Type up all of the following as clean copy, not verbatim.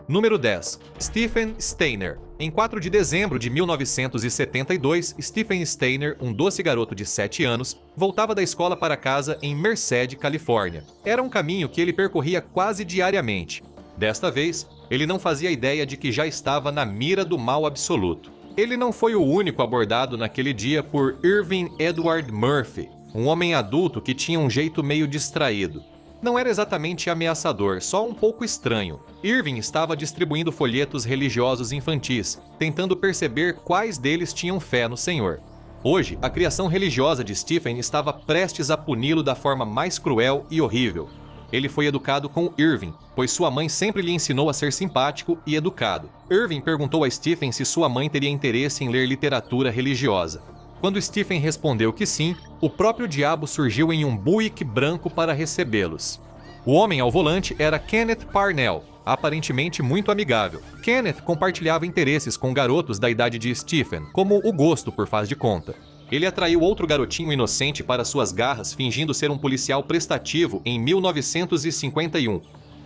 Número 10. Stephen Steiner. Em 4 de dezembro de 1972, Stephen Steiner, um doce garoto de 7 anos, voltava da escola para casa em Merced, Califórnia. Era um caminho que ele percorria quase diariamente. Desta vez, ele não fazia ideia de que já estava na mira do mal absoluto. Ele não foi o único abordado naquele dia por Irving Edward Murphy, um homem adulto que tinha um jeito meio distraído. Não era exatamente ameaçador, só um pouco estranho. Irving estava distribuindo folhetos religiosos infantis, tentando perceber quais deles tinham fé no Senhor. Hoje, a criação religiosa de Stephen estava prestes a puni-lo da forma mais cruel e horrível. Ele foi educado com Irving, pois sua mãe sempre lhe ensinou a ser simpático e educado. Irving perguntou a Stephen se sua mãe teria interesse em ler literatura religiosa. Quando Stephen respondeu que sim, o próprio diabo surgiu em um Buick branco para recebê-los. O homem ao volante era Kenneth Parnell, aparentemente muito amigável. Kenneth compartilhava interesses com garotos da idade de Stephen, como o gosto por faz de conta. Ele atraiu outro garotinho inocente para suas garras fingindo ser um policial prestativo em 1951.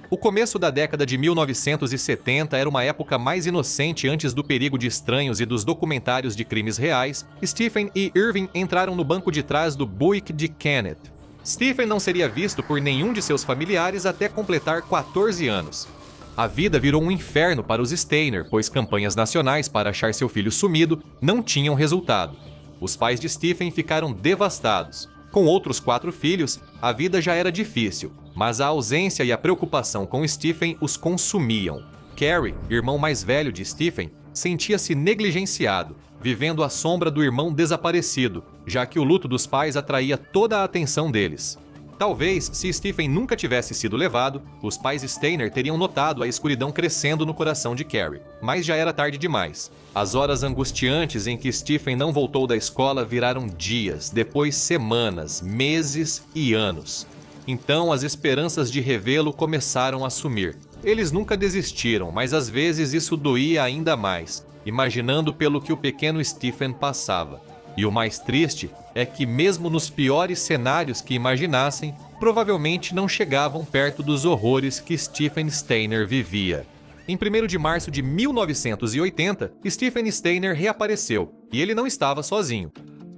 O começo da década de 1970 era uma época mais inocente antes do perigo de estranhos e dos documentários de crimes reais. Stephen e Irving entraram no banco de trás do Buick de Kenneth. Stephen não seria visto por nenhum de seus familiares até completar 14 anos. A vida virou um inferno para os Steiner, pois campanhas nacionais para achar seu filho sumido não tinham resultado. Os pais de Stephen ficaram devastados. Com outros 4 filhos, a vida já era difícil, mas a ausência e a preocupação com Stephen os consumiam. Carrie, irmão mais velho de Stephen, sentia-se negligenciado, vivendo à sombra do irmão desaparecido, já que o luto dos pais atraía toda a atenção deles. Talvez, se Stephen nunca tivesse sido levado, os pais Steiner teriam notado a escuridão crescendo no coração de Carrie, mas já era tarde demais. As horas angustiantes em que Stephen não voltou da escola viraram dias, depois semanas, meses e anos. Então as esperanças de revê-lo começaram a sumir. Eles nunca desistiram, mas às vezes isso doía ainda mais, imaginando pelo que o pequeno Stephen passava. E o mais triste é que mesmo nos piores cenários que imaginassem, provavelmente não chegavam perto dos horrores que Stephen Steiner vivia. Em 1º de março de 1980, Stephen Steiner reapareceu, e ele não estava sozinho.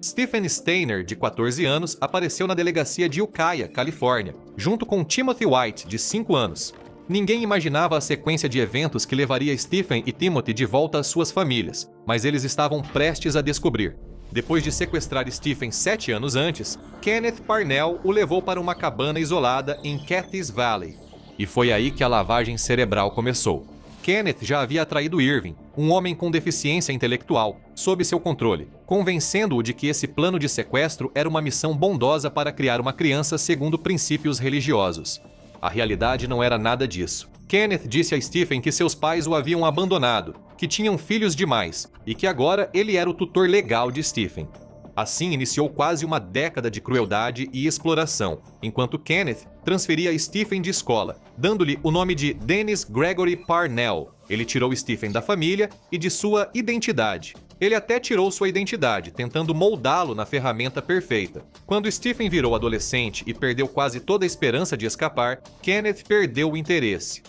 Stephen Steiner, de 14 anos, apareceu na delegacia de Ukiah, Califórnia, junto com Timothy White, de 5 anos. Ninguém imaginava a sequência de eventos que levaria Stephen e Timothy de volta às suas famílias, mas eles estavam prestes a descobrir. Depois de sequestrar Stephen 7 anos antes, Kenneth Parnell o levou para uma cabana isolada em Cathy's Valley. E foi aí que a lavagem cerebral começou. Kenneth já havia atraído Irving, um homem com deficiência intelectual, sob seu controle, convencendo-o de que esse plano de sequestro era uma missão bondosa para criar uma criança segundo princípios religiosos. A realidade não era nada disso. Kenneth disse a Stephen que seus pais o haviam abandonado, que tinham filhos demais e que agora ele era o tutor legal de Stephen. Assim iniciou quase uma década de crueldade e exploração, enquanto Kenneth transferia Stephen de escola, dando-lhe o nome de Dennis Gregory Parnell. Ele tirou Stephen da família e de sua identidade. Ele até tirou sua identidade, tentando moldá-lo na ferramenta perfeita. Quando Stephen virou adolescente e perdeu quase toda a esperança de escapar, Kenneth perdeu o interesse.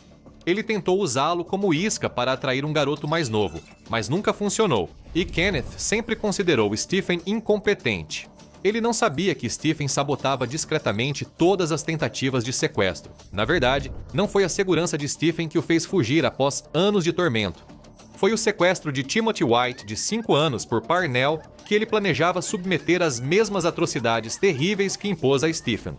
Ele tentou usá-lo como isca para atrair um garoto mais novo, mas nunca funcionou, e Kenneth sempre considerou Stephen incompetente. Ele não sabia que Stephen sabotava discretamente todas as tentativas de sequestro. Na verdade, não foi a segurança de Stephen que o fez fugir após anos de tormento. Foi o sequestro de Timothy White, de 5 anos, por Parnell, que ele planejava submeter às mesmas atrocidades terríveis que impôs a Stephen.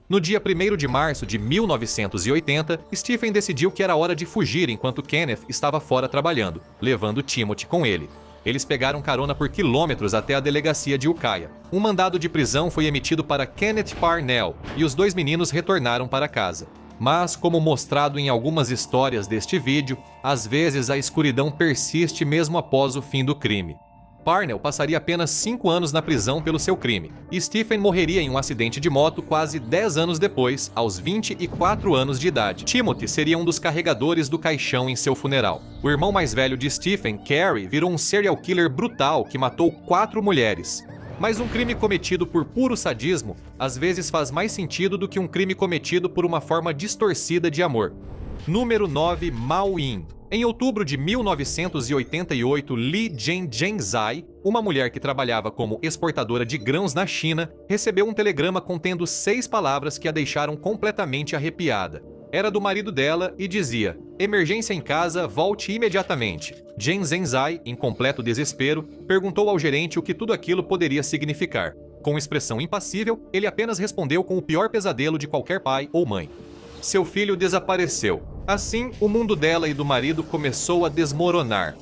No dia 1º de março de 1980, Stephen decidiu que era hora de fugir enquanto Kenneth estava fora trabalhando, levando Timothy com ele. Eles pegaram carona por quilômetros até a delegacia de Ukiah. Um mandado de prisão foi emitido para Kenneth Parnell e os 2 meninos retornaram para casa. Mas, como mostrado em algumas histórias deste vídeo, às vezes a escuridão persiste mesmo após o fim do crime. Parnell passaria apenas 5 anos na prisão pelo seu crime, e Stephen morreria em um acidente de moto quase 10 anos depois, aos 24 anos de idade. Timothy seria um dos carregadores do caixão em seu funeral. O irmão mais velho de Stephen, Carrie, virou um serial killer brutal que matou 4 mulheres. Mas um crime cometido por puro sadismo às vezes faz mais sentido do que um crime cometido por uma forma distorcida de amor. Número 9. Mal Yin. Em outubro de 1988, Li Zhenzai, uma mulher que trabalhava como exportadora de grãos na China, recebeu um telegrama contendo 6 palavras que a deixaram completamente arrepiada. Era do marido dela e dizia: "Emergência em casa, volte imediatamente." Zhenzai, em completo desespero, perguntou ao gerente o que tudo aquilo poderia significar. Com expressão impassível, ele apenas respondeu com o pior pesadelo de qualquer pai ou mãe: seu filho desapareceu. Assim, o mundo dela e do marido começou a desmoronar.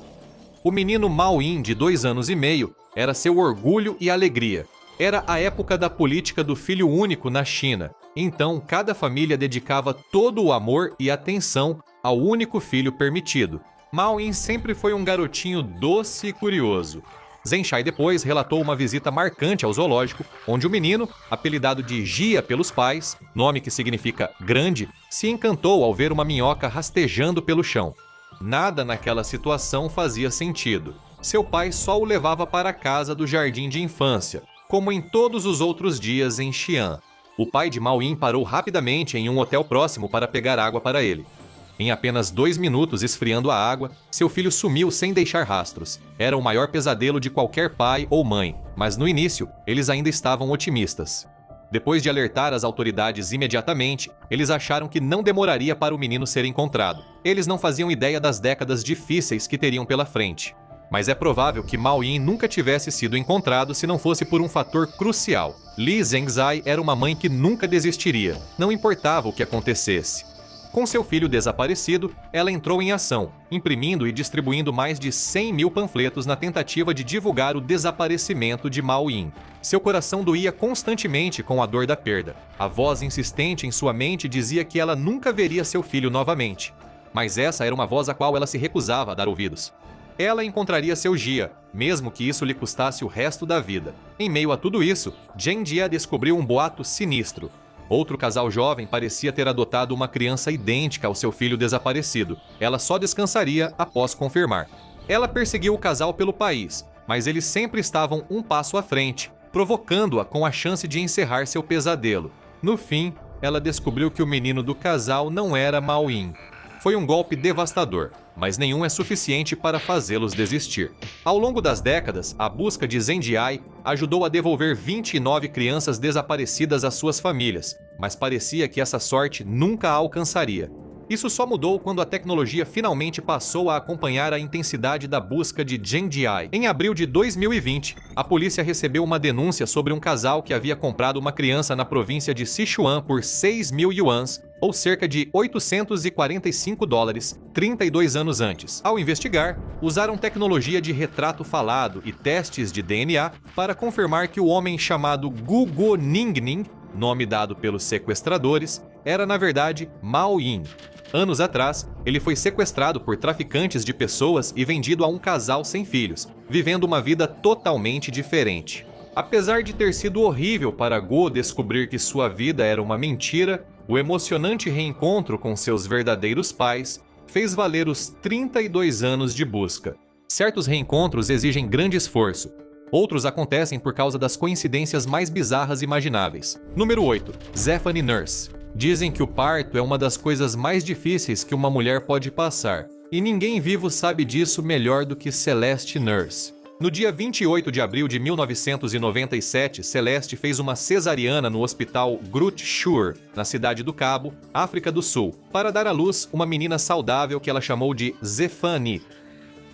O menino Mao Yin, de 2 anos e meio, era seu orgulho e alegria. Era a época da política do filho único na China. Então, cada família dedicava todo o amor e atenção ao único filho permitido. Mao Yin sempre foi um garotinho doce e curioso. Zhenshai depois relatou uma visita marcante ao zoológico, onde o menino, apelidado de Jia pelos pais, nome que significa grande, se encantou ao ver uma minhoca rastejando pelo chão. Nada naquela situação fazia sentido. Seu pai só o levava para a casa do jardim de infância, como em todos os outros dias em Xi'an. O pai de Mao Yin parou rapidamente em um hotel próximo para pegar água para ele. Em apenas 2 minutos esfriando a água, seu filho sumiu sem deixar rastros. Era o maior pesadelo de qualquer pai ou mãe, mas no início, eles ainda estavam otimistas. Depois de alertar as autoridades imediatamente, eles acharam que não demoraria para o menino ser encontrado. Eles não faziam ideia das décadas difíceis que teriam pela frente. Mas é provável que Mao Yin nunca tivesse sido encontrado se não fosse por um fator crucial. Li Zhenzai era uma mãe que nunca desistiria, não importava o que acontecesse. Com seu filho desaparecido, ela entrou em ação, imprimindo e distribuindo mais de 100 mil panfletos na tentativa de divulgar o desaparecimento de Mao Yin. Seu coração doía constantemente com a dor da perda. A voz insistente em sua mente dizia que ela nunca veria seu filho novamente. Mas essa era uma voz à qual ela se recusava a dar ouvidos. Ela encontraria seu Jia, mesmo que isso lhe custasse o resto da vida. Em meio a tudo isso, Zheng Jia descobriu um boato sinistro. Outro casal jovem parecia ter adotado uma criança idêntica ao seu filho desaparecido. Ela só descansaria após confirmar. Ela perseguiu o casal pelo país, mas eles sempre estavam um passo à frente, provocando-a com a chance de encerrar seu pesadelo. No fim, ela descobriu que o menino do casal não era Mao Yin. Foi um golpe devastador, mas nenhum é suficiente para fazê-los desistir. Ao longo das décadas, a busca de Zhenjiai ajudou a devolver 29 crianças desaparecidas às suas famílias, mas parecia que essa sorte nunca a alcançaria. Isso só mudou quando a tecnologia finalmente passou a acompanhar a intensidade da busca de Zhenjiai. Em abril de 2020, a polícia recebeu uma denúncia sobre um casal que havia comprado uma criança na província de Sichuan por 6 mil yuans, ou cerca de $845, 32 anos antes. Ao investigar, usaram tecnologia de retrato falado e testes de DNA para confirmar que o homem chamado Guguo Ningning, nome dado pelos sequestradores, era na verdade Mao Yin. Anos atrás, ele foi sequestrado por traficantes de pessoas e vendido a um casal sem filhos, vivendo uma vida totalmente diferente. Apesar de ter sido horrível para Guo descobrir que sua vida era uma mentira, o emocionante reencontro com seus verdadeiros pais fez valer os 32 anos de busca. Certos reencontros exigem grande esforço. Outros acontecem por causa das coincidências mais bizarras imagináveis. Número 8. Zephany Nurse. Dizem que o parto é uma das coisas mais difíceis que uma mulher pode passar, e ninguém vivo sabe disso melhor do que Celeste Nurse. No dia 28 de abril de 1997, Celeste fez uma cesariana no hospital Groote Schuur, na cidade do Cabo, África do Sul, para dar à luz uma menina saudável que ela chamou de Zephany.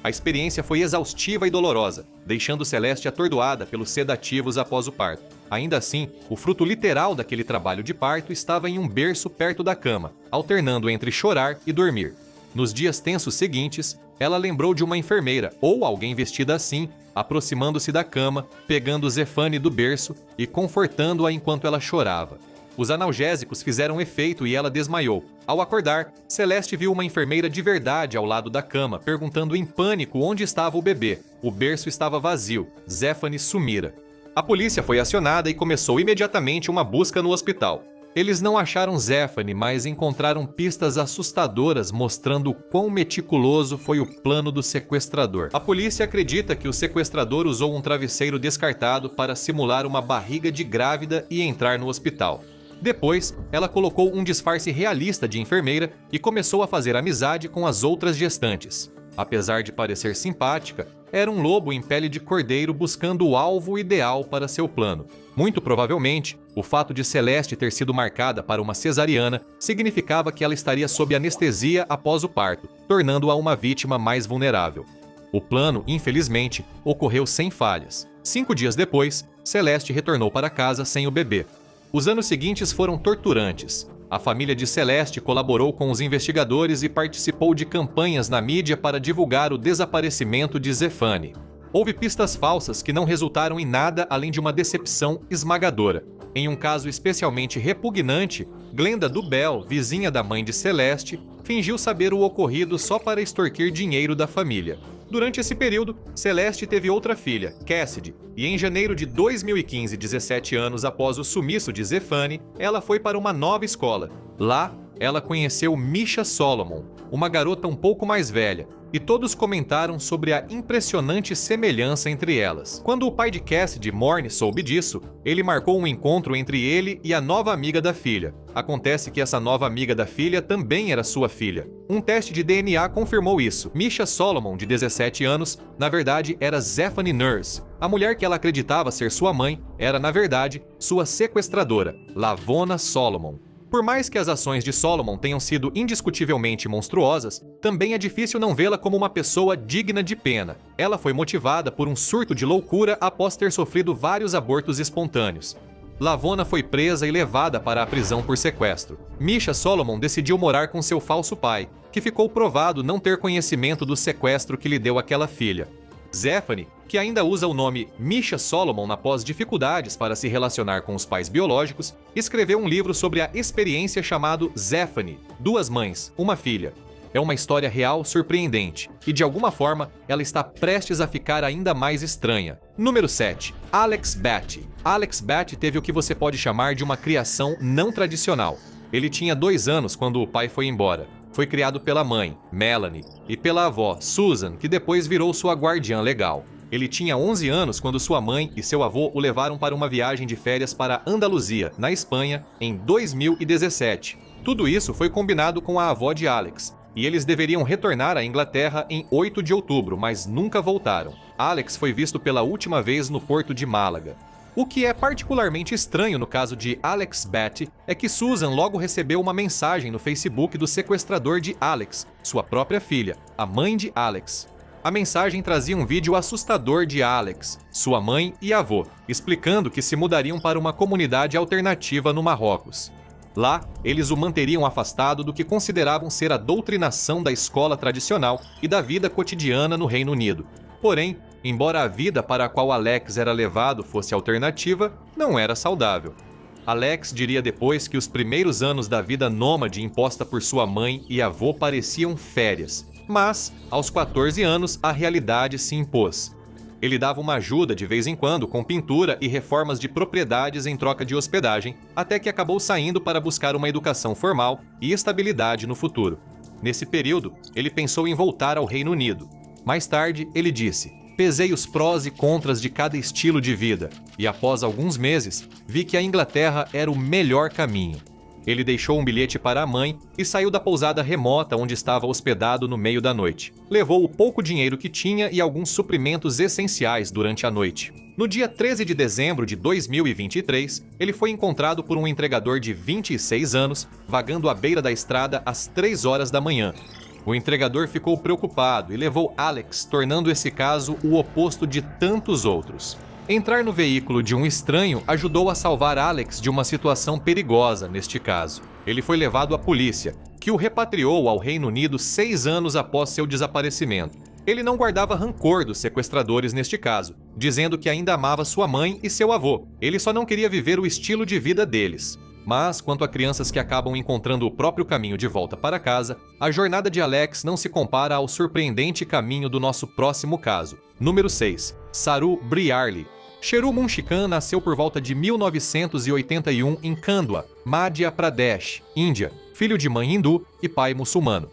A experiência foi exaustiva e dolorosa, deixando Celeste atordoada pelos sedativos após o parto. Ainda assim, o fruto literal daquele trabalho de parto estava em um berço perto da cama, alternando entre chorar e dormir. Nos dias tensos seguintes, ela lembrou de uma enfermeira, ou alguém vestida assim, aproximando-se da cama, pegando Zephany do berço e confortando-a enquanto ela chorava. Os analgésicos fizeram efeito e ela desmaiou. Ao acordar, Celeste viu uma enfermeira de verdade ao lado da cama, perguntando em pânico onde estava o bebê. O berço estava vazio. Zephany sumira. A polícia foi acionada e começou imediatamente uma busca no hospital. Eles não acharam Zephany, mas encontraram pistas assustadoras mostrando o quão meticuloso foi o plano do sequestrador. A polícia acredita que o sequestrador usou um travesseiro descartado para simular uma barriga de grávida e entrar no hospital. Depois, ela colocou um disfarce realista de enfermeira e começou a fazer amizade com as outras gestantes. Apesar de parecer simpática, era um lobo em pele de cordeiro buscando o alvo ideal para seu plano. Muito provavelmente, o fato de Celeste ter sido marcada para uma cesariana significava que ela estaria sob anestesia após o parto, tornando-a uma vítima mais vulnerável. O plano, infelizmente, ocorreu sem falhas. 5 dias depois, Celeste retornou para casa sem o bebê. Os anos seguintes foram torturantes. A família de Celeste colaborou com os investigadores e participou de campanhas na mídia para divulgar o desaparecimento de Zephany. Houve pistas falsas que não resultaram em nada além de uma decepção esmagadora. Em um caso especialmente repugnante, Glenda Dubell, vizinha da mãe de Celeste, fingiu saber o ocorrido só para extorquir dinheiro da família. Durante esse período, Celeste teve outra filha, Cassidy, e em janeiro de 2015, 17 anos após o sumiço de Zephany, ela foi para uma nova escola. Lá, ela conheceu Misha Solomon, uma garota um pouco mais velha, e todos comentaram sobre a impressionante semelhança entre elas. Quando o pai de Cassidy, Morne, soube disso, ele marcou um encontro entre ele e a nova amiga da filha. Acontece que essa nova amiga da filha também era sua filha. Um teste de DNA confirmou isso. Misha Solomon, de 17 anos, na verdade era Zephany Nurse. A mulher que ela acreditava ser sua mãe era, na verdade, sua sequestradora, Lavona Solomon. Por mais que as ações de Solomon tenham sido indiscutivelmente monstruosas, também é difícil não vê-la como uma pessoa digna de pena. Ela foi motivada por um surto de loucura após ter sofrido vários abortos espontâneos. Lavona foi presa e levada para a prisão por sequestro. Misha Solomon decidiu morar com seu falso pai, que ficou provado não ter conhecimento do sequestro que lhe deu aquela filha. Zephany, que ainda usa o nome Misha Solomon após dificuldades para se relacionar com os pais biológicos, escreveu um livro sobre a experiência chamado Zephany, Duas Mães, Uma Filha. É uma história real surpreendente, e de alguma forma ela está prestes a ficar ainda mais estranha. Número 7. Alex Batty. Alex Batty teve o que você pode chamar de uma criação não tradicional. Ele tinha 2 anos quando o pai foi embora. Foi criado pela mãe, Melanie, e pela avó, Susan, que depois virou sua guardiã legal. Ele tinha 11 anos quando sua mãe e seu avô o levaram para uma viagem de férias para Andaluzia, na Espanha, em 2017. Tudo isso foi combinado com a avó de Alex, e eles deveriam retornar à Inglaterra em 8 de outubro, mas nunca voltaram. Alex foi visto pela última vez no porto de Málaga. O que é particularmente estranho no caso de Alex Batty é que Susan logo recebeu uma mensagem no Facebook do sequestrador de Alex, sua própria filha, a mãe de Alex. A mensagem trazia um vídeo assustador de Alex, sua mãe e avô, explicando que se mudariam para uma comunidade alternativa no Marrocos. Lá, eles o manteriam afastado do que consideravam ser a doutrinação da escola tradicional e da vida cotidiana no Reino Unido. Porém, embora a vida para a qual Alex era levado fosse alternativa, não era saudável. Alex diria depois que os primeiros anos da vida nômade imposta por sua mãe e avô pareciam férias, mas, aos 14 anos, a realidade se impôs. Ele dava uma ajuda de vez em quando com pintura e reformas de propriedades em troca de hospedagem, até que acabou saindo para buscar uma educação formal e estabilidade no futuro. Nesse período, ele pensou em voltar ao Reino Unido. Mais tarde, ele disse: "Pesei os prós e contras de cada estilo de vida, e após alguns meses, vi que a Inglaterra era o melhor caminho." Ele deixou um bilhete para a mãe e saiu da pousada remota onde estava hospedado no meio da noite. Levou o pouco dinheiro que tinha e alguns suprimentos essenciais durante a noite. No dia 13 de dezembro de 2023, ele foi encontrado por um entregador de 26 anos, vagando à beira da estrada às 3 horas da manhã. O entregador ficou preocupado e levou Alex, tornando esse caso o oposto de tantos outros. Entrar no veículo de um estranho ajudou a salvar Alex de uma situação perigosa neste caso. Ele foi levado à polícia, que o repatriou ao Reino Unido 6 anos após seu desaparecimento. Ele não guardava rancor dos sequestradores neste caso, dizendo que ainda amava sua mãe e seu avô. Ele só não queria viver o estilo de vida deles. Mas, quanto a crianças que acabam encontrando o próprio caminho de volta para casa, a jornada de Alex não se compara ao surpreendente caminho do nosso próximo caso. Número 6. Saru Briarli. Sheru Munshikan nasceu por volta de 1981 em Khandwa, Madhya Pradesh, Índia, filho de mãe hindu e pai muçulmano.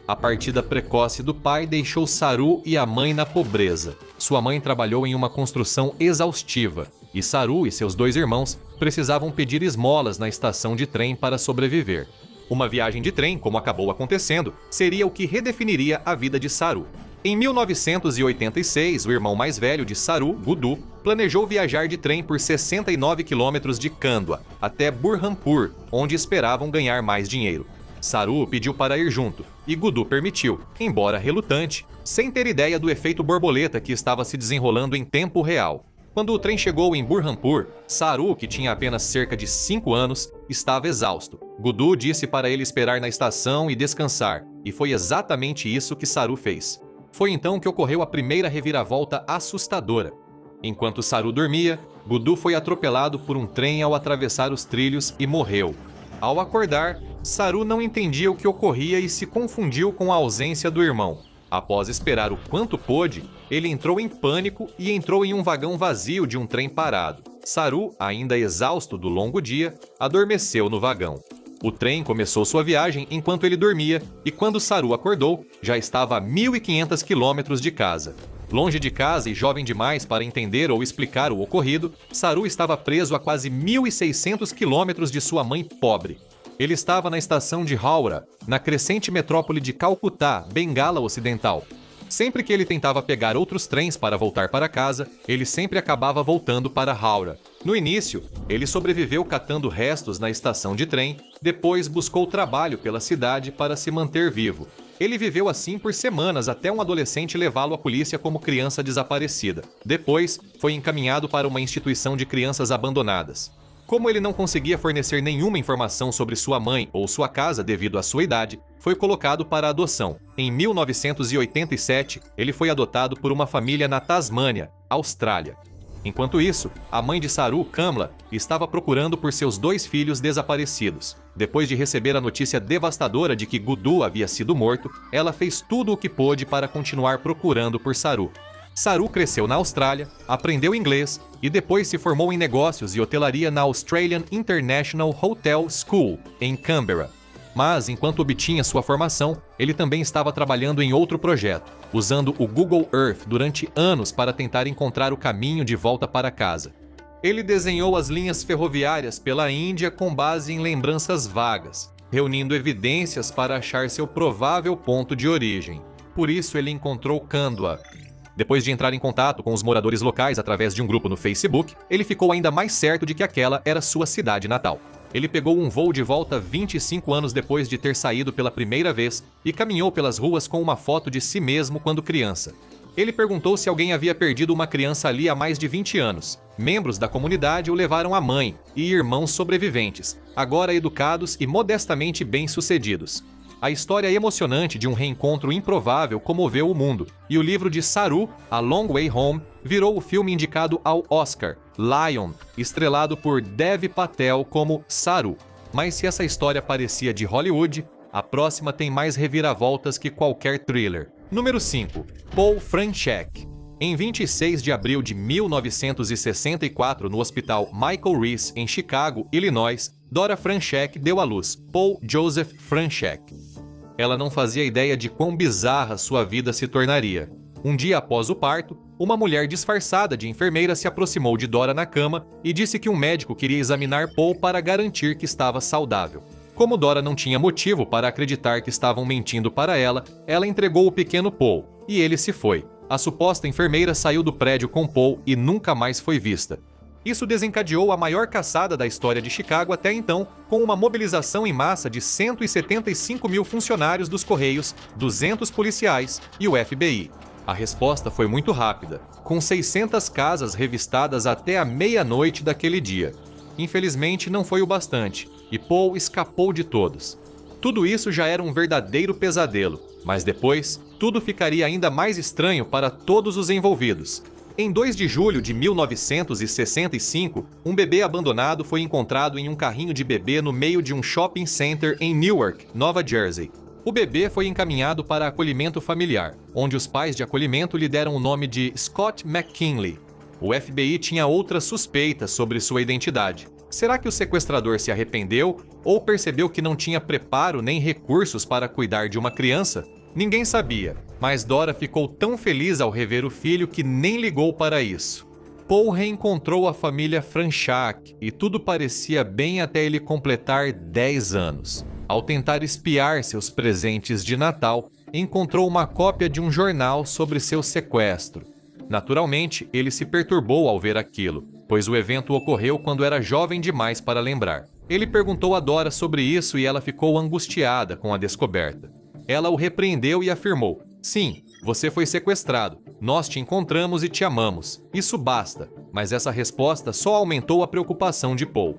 A partida precoce do pai deixou Saru e a mãe na pobreza. Sua mãe trabalhou em uma construção exaustiva, e Saru e seus 2 irmãos precisavam pedir esmolas na estação de trem para sobreviver. Uma viagem de trem, como acabou acontecendo, seria o que redefiniria a vida de Saru. Em 1986, o irmão mais velho de Saru, Gudu, planejou viajar de trem por 69 quilômetros de Khandwa até Burhanpur, onde esperavam ganhar mais dinheiro. Saru pediu para ir junto, e Gudu permitiu, embora relutante, sem ter ideia do efeito borboleta que estava se desenrolando em tempo real. Quando o trem chegou em Burhanpur, Saru, que tinha apenas cerca de 5 anos, estava exausto. Gudu disse para ele esperar na estação e descansar, e foi exatamente isso que Saru fez. Foi então que ocorreu a primeira reviravolta assustadora. Enquanto Saru dormia, Gudu foi atropelado por um trem ao atravessar os trilhos e morreu. Ao acordar, Saru não entendia o que ocorria e se confundiu com a ausência do irmão. Após esperar o quanto pôde, ele entrou em pânico e entrou em um vagão vazio de um trem parado. Saru, ainda exausto do longo dia, adormeceu no vagão. O trem começou sua viagem enquanto ele dormia e quando Saru acordou, já estava a 1.500 quilômetros de casa. Longe de casa e jovem demais para entender ou explicar o ocorrido, Saru estava preso a quase 1.600 quilômetros de sua mãe pobre. Ele estava na estação de Howrah, na crescente metrópole de Calcutá, Bengala Ocidental. Sempre que ele tentava pegar outros trens para voltar para casa, ele sempre acabava voltando para Howrah. No início, ele sobreviveu catando restos na estação de trem, depois buscou trabalho pela cidade para se manter vivo. Ele viveu assim por semanas até um adolescente levá-lo à polícia como criança desaparecida. Depois, foi encaminhado para uma instituição de crianças abandonadas. Como ele não conseguia fornecer nenhuma informação sobre sua mãe ou sua casa devido à sua idade, foi colocado para adoção. Em 1987, ele foi adotado por uma família na Tasmânia, Austrália. Enquanto isso, a mãe de Saru, Kamla, estava procurando por seus 2 filhos desaparecidos. Depois de receber a notícia devastadora de que Gudu havia sido morto, ela fez tudo o que pôde para continuar procurando por Saru. Saru cresceu na Austrália, aprendeu inglês e depois se formou em negócios e hotelaria na Australian International Hotel School, em Canberra. Mas, enquanto obtinha sua formação, ele também estava trabalhando em outro projeto, usando o Google Earth durante anos para tentar encontrar o caminho de volta para casa. Ele desenhou as linhas ferroviárias pela Índia com base em lembranças vagas, reunindo evidências para achar seu provável ponto de origem. Por isso ele encontrou Khandwa. Depois de entrar em contato com os moradores locais através de um grupo no Facebook, ele ficou ainda mais certo de que aquela era sua cidade natal. Ele pegou um voo de volta 25 anos depois de ter saído pela primeira vez e caminhou pelas ruas com uma foto de si mesmo quando criança. Ele perguntou se alguém havia perdido uma criança ali há mais de 20 anos. Membros da comunidade o levaram à mãe e irmãos sobreviventes, agora educados e modestamente bem-sucedidos. A história emocionante de um reencontro improvável comoveu o mundo, e o livro de Saru, A Long Way Home, virou o filme indicado ao Oscar, Lion, estrelado por Dev Patel como Saru. Mas se essa história parecia de Hollywood, a próxima tem mais reviravoltas que qualquer thriller. Número 5. Paul Franchek. Em 26 de abril de 1964, no Hospital Michael Reese, em Chicago, Illinois, Dora Franchek deu à luz Paul Joseph Franchek. Ela não fazia ideia de quão bizarra sua vida se tornaria. Um dia após o parto, uma mulher disfarçada de enfermeira se aproximou de Dora na cama e disse que um médico queria examinar Paul para garantir que estava saudável. Como Dora não tinha motivo para acreditar que estavam mentindo para ela, ela entregou o pequeno Paul, e ele se foi. A suposta enfermeira saiu do prédio com Paul e nunca mais foi vista. Isso desencadeou a maior caçada da história de Chicago até então, com uma mobilização em massa de 175 mil funcionários dos Correios, 200 policiais e o FBI. A resposta foi muito rápida, com 600 casas revistadas até a meia-noite daquele dia. Infelizmente, não foi o bastante, e Paul escapou de todos. Tudo isso já era um verdadeiro pesadelo, mas depois, tudo ficaria ainda mais estranho para todos os envolvidos. Em 2 de julho de 1965, um bebê abandonado foi encontrado em um carrinho de bebê no meio de um shopping center em Newark, Nova Jersey. O bebê foi encaminhado para acolhimento familiar, onde os pais de acolhimento lhe deram o nome de Scott McKinley. O FBI tinha outras suspeitas sobre sua identidade. Será que o sequestrador se arrependeu ou percebeu que não tinha preparo nem recursos para cuidar de uma criança? Ninguém sabia, mas Dora ficou tão feliz ao rever o filho que nem ligou para isso. Paul reencontrou a família Franchak e tudo parecia bem até ele completar 10 anos. Ao tentar espiar seus presentes de Natal, encontrou uma cópia de um jornal sobre seu sequestro. Naturalmente, ele se perturbou ao ver aquilo, pois o evento ocorreu quando era jovem demais para lembrar. Ele perguntou a Dora sobre isso e ela ficou angustiada com a descoberta. Ela o repreendeu e afirmou: "Sim, você foi sequestrado. Nós te encontramos e te amamos. Isso basta." Mas essa resposta só aumentou a preocupação de Paul.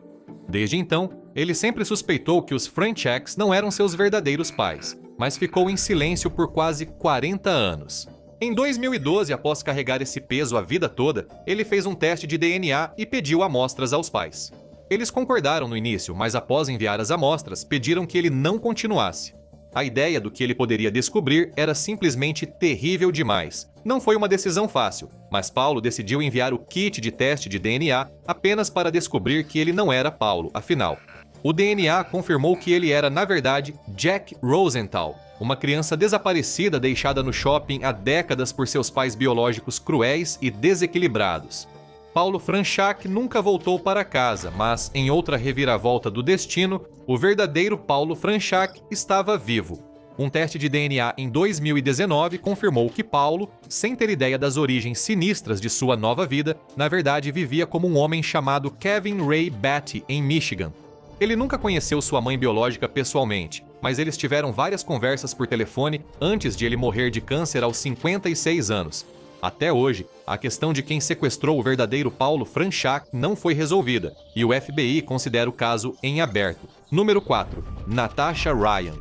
Desde então, ele sempre suspeitou que os Franchaks não eram seus verdadeiros pais, mas ficou em silêncio por quase 40 anos. Em 2012, após carregar esse peso a vida toda, ele fez um teste de DNA e pediu amostras aos pais. Eles concordaram no início, mas após enviar as amostras, pediram que ele não continuasse. A ideia do que ele poderia descobrir era simplesmente terrível demais. Não foi uma decisão fácil, mas Paulo decidiu enviar o kit de teste de DNA apenas para descobrir que ele não era Paulo, afinal. O DNA confirmou que ele era, na verdade, Jack Rosenthal, uma criança desaparecida deixada no shopping há décadas por seus pais biológicos cruéis e desequilibrados. Paulo Franchak nunca voltou para casa, mas, em outra reviravolta do destino, o verdadeiro Paulo Franchak estava vivo. Um teste de DNA em 2019 confirmou que Paulo, sem ter ideia das origens sinistras de sua nova vida, na verdade vivia como um homem chamado Kevin Ray Batty, em Michigan. Ele nunca conheceu sua mãe biológica pessoalmente, mas eles tiveram várias conversas por telefone antes de ele morrer de câncer aos 56 anos. Até hoje, a questão de quem sequestrou o verdadeiro Paulo Franchak não foi resolvida, e o FBI considera o caso em aberto. Número 4. Natasha Ryan.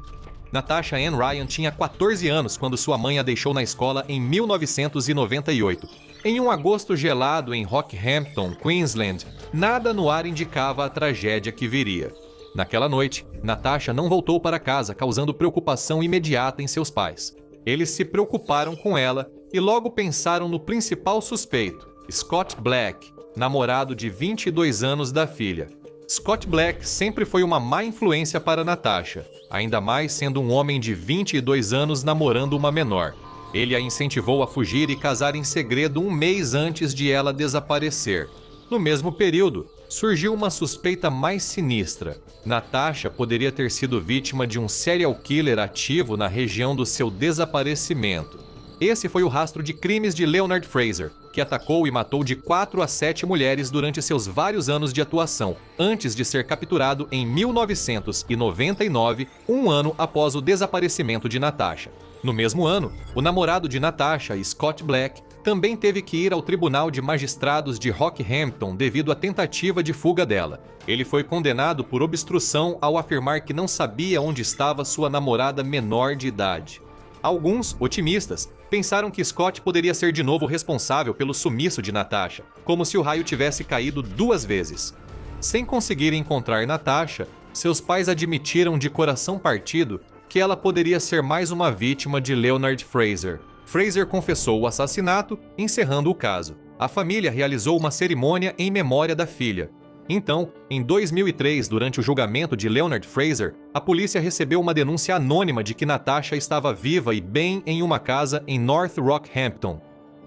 Natasha Ann Ryan tinha 14 anos quando sua mãe a deixou na escola em 1998. Em um agosto gelado em Rockhampton, Queensland, nada no ar indicava a tragédia que viria. Naquela noite, Natasha não voltou para casa, causando preocupação imediata em seus pais. Eles se preocuparam com ela e logo pensaram no principal suspeito, Scott Black, namorado de 22 anos da filha. Scott Black sempre foi uma má influência para Natasha, ainda mais sendo um homem de 22 anos namorando uma menor. Ele a incentivou a fugir e casar em segredo um mês antes de ela desaparecer. No mesmo período, surgiu uma suspeita mais sinistra. Natasha poderia ter sido vítima de um serial killer ativo na região do seu desaparecimento. Esse foi o rastro de crimes de Leonard Fraser, que atacou e matou de 4 a 7 mulheres durante seus vários anos de atuação, antes de ser capturado em 1999, um ano após o desaparecimento de Natasha. No mesmo ano, o namorado de Natasha, Scott Black, também teve que ir ao Tribunal de Magistrados de Rockhampton devido à tentativa de fuga dela. Ele foi condenado por obstrução ao afirmar que não sabia onde estava sua namorada menor de idade. Alguns, otimistas, pensaram que Scott poderia ser de novo responsável pelo sumiço de Natasha, como se o raio tivesse caído 2 vezes. Sem conseguir encontrar Natasha, seus pais admitiram de coração partido que ela poderia ser mais uma vítima de Leonard Fraser. Fraser confessou o assassinato, encerrando o caso. A família realizou uma cerimônia em memória da filha. Então, em 2003, durante o julgamento de Leonard Fraser, a polícia recebeu uma denúncia anônima de que Natasha estava viva e bem em uma casa em North Rockhampton.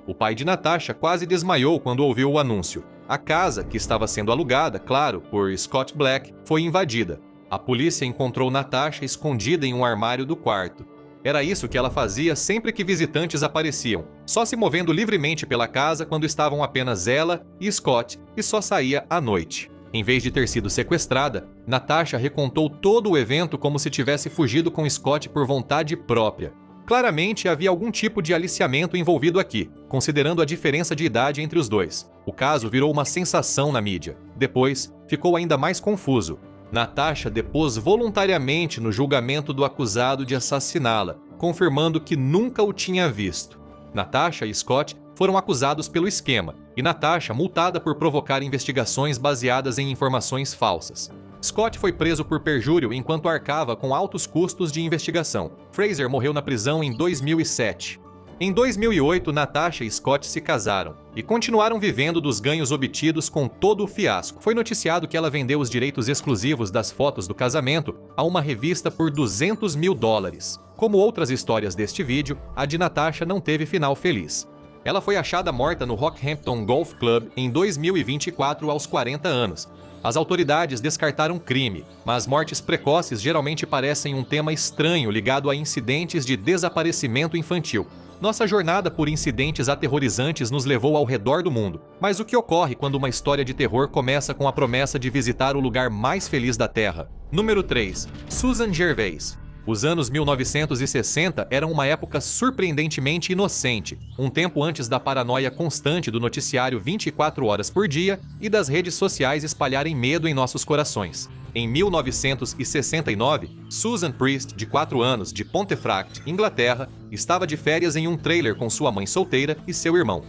O pai de Natasha quase desmaiou quando ouviu o anúncio. A casa, que estava sendo alugada, claro, por Scott Black, foi invadida. A polícia encontrou Natasha escondida em um armário do quarto. Era isso que ela fazia sempre que visitantes apareciam, só se movendo livremente pela casa quando estavam apenas ela e Scott, e só saía à noite. Em vez de ter sido sequestrada, Natasha recontou todo o evento como se tivesse fugido com Scott por vontade própria. Claramente havia algum tipo de aliciamento envolvido aqui, considerando a diferença de idade entre os dois. O caso virou uma sensação na mídia. Depois, ficou ainda mais confuso. Natasha depôs voluntariamente no julgamento do acusado de assassiná-la, confirmando que nunca o tinha visto. Natasha e Scott foram acusados pelo esquema, e Natasha multada por provocar investigações baseadas em informações falsas. Scott foi preso por perjúrio enquanto arcava com altos custos de investigação. Fraser morreu na prisão em 2007. Em 2008, Natasha e Scott se casaram e continuaram vivendo dos ganhos obtidos com todo o fiasco. Foi noticiado que ela vendeu os direitos exclusivos das fotos do casamento a uma revista por $200 mil. Como outras histórias deste vídeo, a de Natasha não teve final feliz. Ela foi achada morta no Rockhampton Golf Club em 2024 aos 40 anos. As autoridades descartaram crime, mas mortes precoces geralmente parecem um tema estranho ligado a incidentes de desaparecimento infantil. Nossa jornada por incidentes aterrorizantes nos levou ao redor do mundo. Mas o que ocorre quando uma história de terror começa com a promessa de visitar o lugar mais feliz da Terra? Número 3. Susan Gervais. Os anos 1960 eram uma época surpreendentemente inocente, um tempo antes da paranoia constante do noticiário 24 horas por dia e das redes sociais espalharem medo em nossos corações. Em 1969, Susan Priest, de 4 anos, de Pontefract, Inglaterra, estava de férias em um trailer com sua mãe solteira e seu irmão.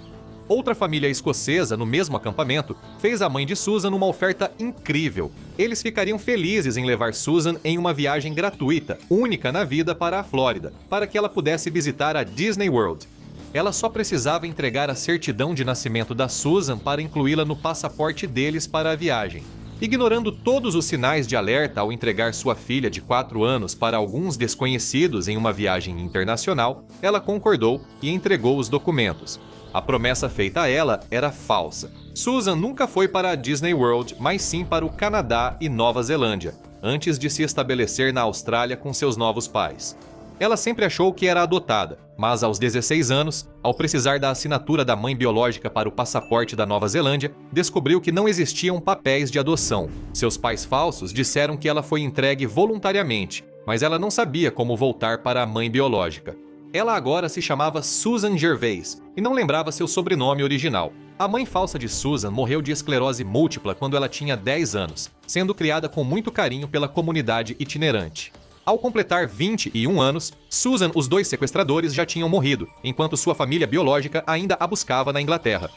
Outra família escocesa, no mesmo acampamento, fez à mãe de Susan uma oferta incrível. Eles ficariam felizes em levar Susan em uma viagem gratuita, única na vida, para a Flórida, para que ela pudesse visitar a Disney World. Ela só precisava entregar a certidão de nascimento da Susan para incluí-la no passaporte deles para a viagem. Ignorando todos os sinais de alerta ao entregar sua filha de 4 anos para alguns desconhecidos em uma viagem internacional, ela concordou e entregou os documentos. A promessa feita a ela era falsa. Susan nunca foi para a Disney World, mas sim para o Canadá e Nova Zelândia, antes de se estabelecer na Austrália com seus novos pais. Ela sempre achou que era adotada, mas aos 16 anos, ao precisar da assinatura da mãe biológica para o passaporte da Nova Zelândia, descobriu que não existiam papéis de adoção. Seus pais falsos disseram que ela foi entregue voluntariamente, mas ela não sabia como voltar para a mãe biológica. Ela agora se chamava Susan Gervais e não lembrava seu sobrenome original. A mãe falsa de Susan morreu de esclerose múltipla quando ela tinha 10 anos, sendo criada com muito carinho pela comunidade itinerante. Ao completar 21 anos, Susan, os 2 sequestradores já tinham morrido, enquanto sua família biológica ainda a buscava na Inglaterra.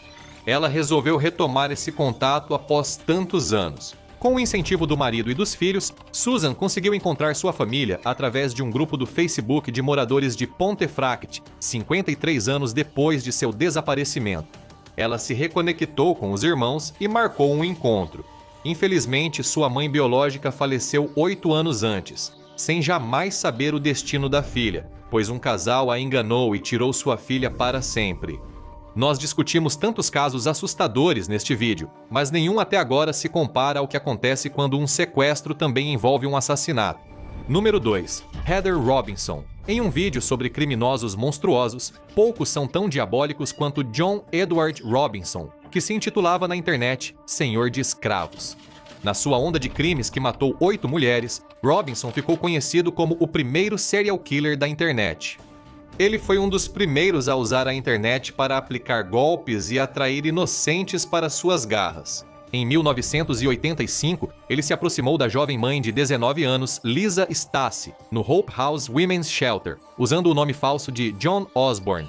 Ela resolveu retomar esse contato após tantos anos. Com o incentivo do marido e dos filhos, Susan conseguiu encontrar sua família através de um grupo do Facebook de moradores de Pontefract, 53 anos depois de seu desaparecimento. Ela se reconectou com os irmãos e marcou um encontro. Infelizmente, sua mãe biológica faleceu 8 anos antes, sem jamais saber o destino da filha, pois um casal a enganou e tirou sua filha para sempre. Nós discutimos tantos casos assustadores neste vídeo, mas nenhum até agora se compara ao que acontece quando um sequestro também envolve um assassinato. Número 2. Heather Robinson. Em um vídeo sobre criminosos monstruosos, poucos são tão diabólicos quanto John Edward Robinson, que se intitulava na internet Senhor de Escravos. Na sua onda de crimes que matou 8 mulheres, Robinson ficou conhecido como o primeiro serial killer da internet. Ele foi um dos primeiros a usar a internet para aplicar golpes e atrair inocentes para suas garras. Em 1985, ele se aproximou da jovem mãe de 19 anos, Lisa Stasi, no Hope House Women's Shelter, usando o nome falso de John Osborne.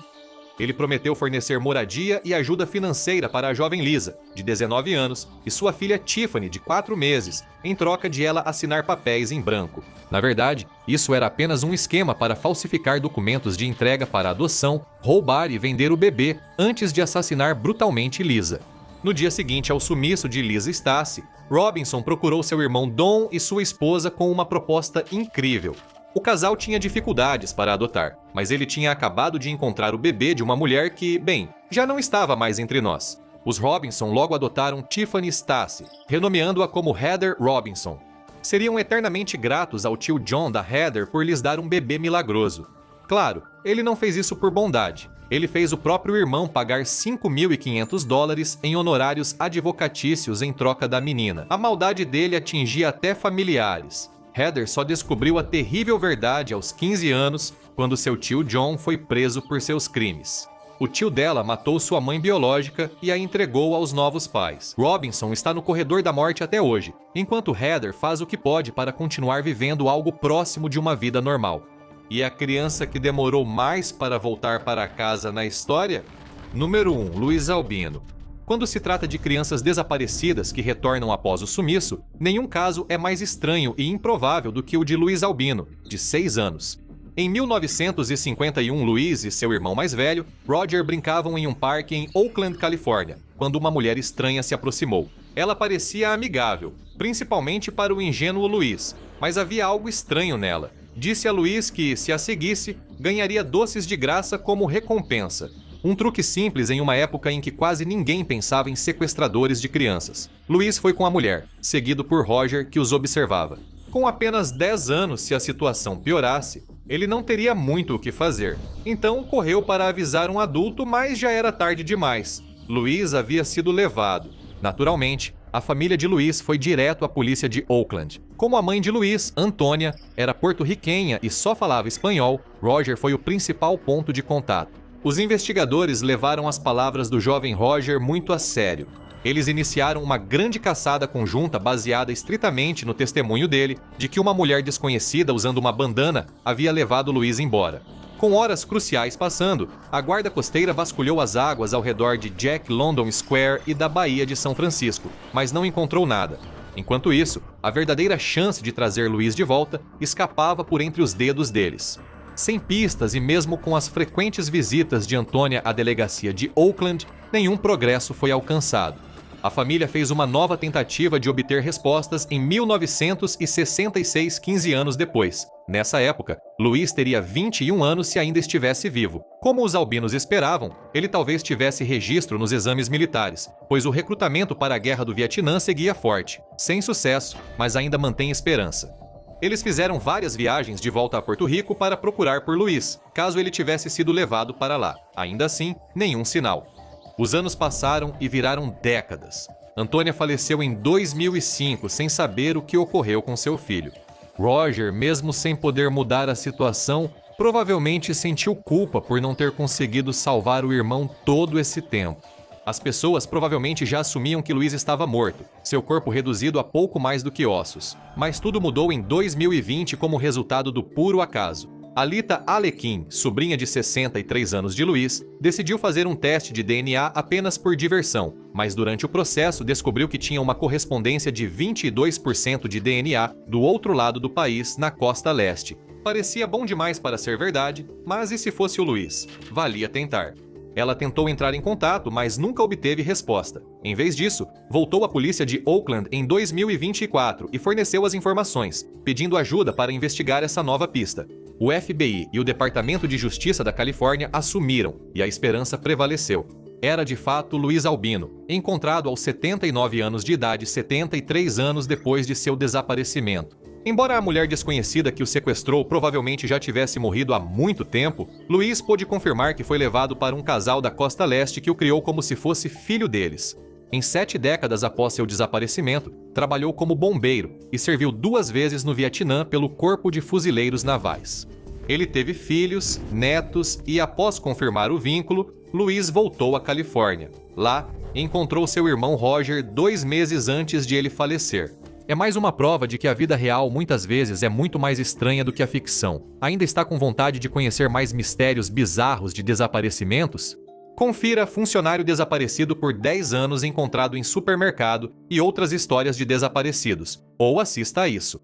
Ele prometeu fornecer moradia e ajuda financeira para a jovem Lisa, de 19 anos, e sua filha Tiffany, de 4 meses, em troca de ela assinar papéis em branco. Na verdade, isso era apenas um esquema para falsificar documentos de entrega para adoção, roubar e vender o bebê antes de assassinar brutalmente Lisa. No dia seguinte ao sumiço de Lisa Stasi, Robinson procurou seu irmão Don e sua esposa com uma proposta incrível. O casal tinha dificuldades para adotar, mas ele tinha acabado de encontrar o bebê de uma mulher que, bem, já não estava mais entre nós. Os Robinson logo adotaram Tiffany Stasi, renomeando-a como Heather Robinson. Seriam eternamente gratos ao tio John da Heather por lhes dar um bebê milagroso. Claro, ele não fez isso por bondade. Ele fez o próprio irmão pagar $5.500 em honorários advocatícios em troca da menina. A maldade dele atingia até familiares. Heather só descobriu a terrível verdade aos 15 anos, quando seu tio John foi preso por seus crimes. O tio dela matou sua mãe biológica e a entregou aos novos pais. Robinson está no corredor da morte até hoje, enquanto Heather faz o que pode para continuar vivendo algo próximo de uma vida normal. E a criança que demorou mais para voltar para casa na história? Número 1. Luiz Albino. Quando se trata de crianças desaparecidas que retornam após o sumiço, nenhum caso é mais estranho e improvável do que o de Luiz Albino, de 6 anos. Em 1951, Louise e seu irmão mais velho, Roger, brincavam em um parque em Oakland, Califórnia, quando uma mulher estranha se aproximou. Ela parecia amigável, principalmente para o ingênuo Louise, mas havia algo estranho nela. Disse a Louise que, se a seguisse, ganharia doces de graça como recompensa. Um truque simples em uma época em que quase ninguém pensava em sequestradores de crianças. Louise foi com a mulher, seguido por Roger, que os observava. Com apenas 10 anos, se a situação piorasse, ele não teria muito o que fazer. Então correu para avisar um adulto, mas já era tarde demais. Louise havia sido levado. Naturalmente, a família de Louise foi direto à polícia de Oakland. Como a mãe de Louise, Antônia, era porto-riquenha e só falava espanhol, Roger foi o principal ponto de contato. Os investigadores levaram as palavras do jovem Roger muito a sério. Eles iniciaram uma grande caçada conjunta baseada estritamente no testemunho dele de que uma mulher desconhecida usando uma bandana havia levado Louise embora. Com horas cruciais passando, a guarda costeira vasculhou as águas ao redor de Jack London Square e da Baía de São Francisco, mas não encontrou nada. Enquanto isso, a verdadeira chance de trazer Louise de volta escapava por entre os dedos deles. Sem pistas e mesmo com as frequentes visitas de Antônia à delegacia de Oakland, nenhum progresso foi alcançado. A família fez uma nova tentativa de obter respostas em 1966, 15 anos depois. Nessa época, Louise teria 21 anos se ainda estivesse vivo. Como os albinos esperavam, ele talvez tivesse registro nos exames militares, pois o recrutamento para a Guerra do Vietnã seguia forte. Sem sucesso, mas ainda mantém esperança. Eles fizeram várias viagens de volta a Porto Rico para procurar por Louise, caso ele tivesse sido levado para lá. Ainda assim, nenhum sinal. Os anos passaram e viraram décadas. Antônia faleceu em 2005 sem saber o que ocorreu com seu filho. Roger, mesmo sem poder mudar a situação, provavelmente sentiu culpa por não ter conseguido salvar o irmão todo esse tempo. As pessoas provavelmente já assumiam que Louise estava morto, seu corpo reduzido a pouco mais do que ossos. Mas tudo mudou em 2020 como resultado do puro acaso. Alita Alequim, sobrinha de 63 anos de Louise, decidiu fazer um teste de DNA apenas por diversão, mas durante o processo descobriu que tinha uma correspondência de 22% de DNA do outro lado do país, na costa leste. Parecia bom demais para ser verdade, mas e se fosse o Louise? Valia tentar. Ela tentou entrar em contato, mas nunca obteve resposta. Em vez disso, voltou à polícia de Oakland em 2024 e forneceu as informações, pedindo ajuda para investigar essa nova pista. O FBI e o Departamento de Justiça da Califórnia assumiram, e a esperança prevaleceu. Era de fato Louise Albino, encontrado aos 79 anos de idade, 73 anos depois de seu desaparecimento. Embora a mulher desconhecida que o sequestrou provavelmente já tivesse morrido há muito tempo, Louise pôde confirmar que foi levado para um casal da costa leste que o criou como se fosse filho deles. Em 7 décadas após seu desaparecimento, trabalhou como bombeiro e serviu 2 vezes no Vietnã pelo Corpo de Fuzileiros Navais. Ele teve filhos, netos e, após confirmar o vínculo, Louise voltou à Califórnia. Lá, encontrou seu irmão Roger 2 meses antes de ele falecer. É mais uma prova de que a vida real muitas vezes é muito mais estranha do que a ficção. Ainda está com vontade de conhecer mais mistérios bizarros de desaparecimentos? Confira Funcionário Desaparecido por 10 anos encontrado em supermercado e outras histórias de desaparecidos, ou assista a isso.